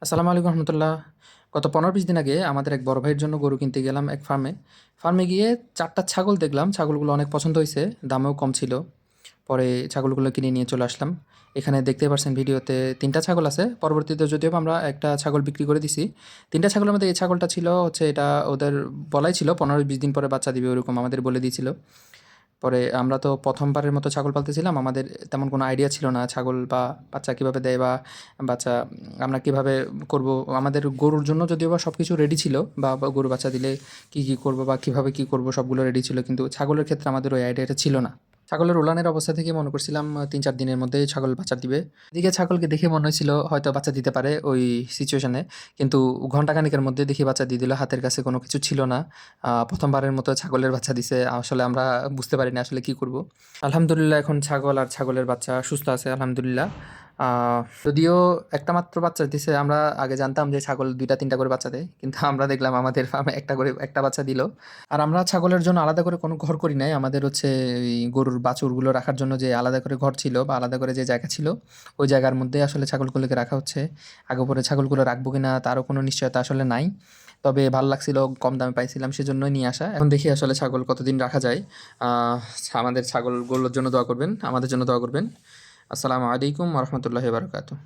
আসসালামু আলাইকুম রহমতুল্লাহ। গত ১৫-২০ দিন আগে আমাদের এক বড় ভাইয়ের জন্য গরু কিনতে গেলাম এক ফার্মে। ফার্মে গিয়ে ৪ টা ছাগল দেখলাম। ছাগলগুলো অনেক পছন্দ হইছে, দামেও কম ছিল। পরে ছাগলগুলো কিনে নিয়ে চলে আসলাম। এখানে দেখতেই পারছেন ভিডিওতে ৩ টা ছাগল আছে। পরবর্তীতে যদিও বা আমরা একটা ছাগল বিক্রি করে দিছি। ৩ টা ছাগলের মধ্যে এই ছাগলটা ছিল হচ্ছে এটা ওদের বলাই ছিল ১৫-২০ দিন পরে বাচ্চা দিবে ওরকম আমাদের বলে দিয়েছিল। পরে আমরা তো ১ম বারের মতো ছাগল পালতেছিলাম। আমাদের তেমন কোনো আইডিয়া ছিল না ছাগল বা বাচ্চা কীভাবে দেয় বা বাচ্চা আমরা কীভাবে করব। আমাদের গরুর জন্য যদিও বা সবকিছু রেডি ছিল বা গরু বাচ্চা দিলে কী করব বা কীভাবে কী করব সবগুলো রেডি ছিল। কিন্তু ছাগলের ক্ষেত্রে আমাদের ওই আইডিয়াটা ছিল না। ছাগলের উলানের অবস্থা থেকে মনে করছিলাম ৩-৪ দিনের মধ্যেই ছাগল বাচ্চা দিবে। এদিকে ছাগলকে দেখে মনে হয়েছিল হয়তো বাচ্চা দিতে পারে ওই সিচুয়েশনে। কিন্তু ঘন্টাখানেকের মধ্যে দেখি বাচ্চা দিয়ে দিল। হাতের কাছে কোনো কিছু ছিল না। ১ম বারের মতো ছাগলের বাচ্চা দিছে। আসলে আমরা বুঝতে পারিনি আসলে কী করব। আলহামদুলিল্লাহ এখন ছাগল আর ছাগলের বাচ্চা সুস্থ আছে আলহামদুলিল্লাহ। আ যদিও একটা মাত্র বাচ্চা দিছে। আমরা আগে জানতাম যে ছাগল ২টা-৩টা করে বাচ্চা দেয়। কিন্তু আমরা দেখলাম আমাদের ফার্মে একটা করে একটা বাচ্চা দিল। আর আমরা ছাগলের জন্য আলাদা করে কোনো ঘর করি নাই। আমাদের হচ্ছে এই গরুর বাছুরগুলো রাখার জন্য যে আলাদা করে ঘর ছিল বা আলাদা করে যে জায়গা ছিল, ওই জায়গার মধ্যেই আসলে ছাগলগুলোকে রাখা হচ্ছে। আগে পরে ছাগলগুলো রাখবো কিনা তারও কোনো নিশ্চয়তা আসলে নাই। তবে ভাল লাগছিল, কম দামে পাইছিলাম সেজন্যই নিয়ে আসা। এখন দেখি আসলে ছাগল কতদিন রাখা যায়। আ আমাদের ছাগলগুলোর জন্য দোয়া করবেন, আমাদের জন্য দোয়া করবেন। আসসালামু আলাইকুম ওয়া রাহমাতুল্লাহি ওয়া বারাকাতুহু।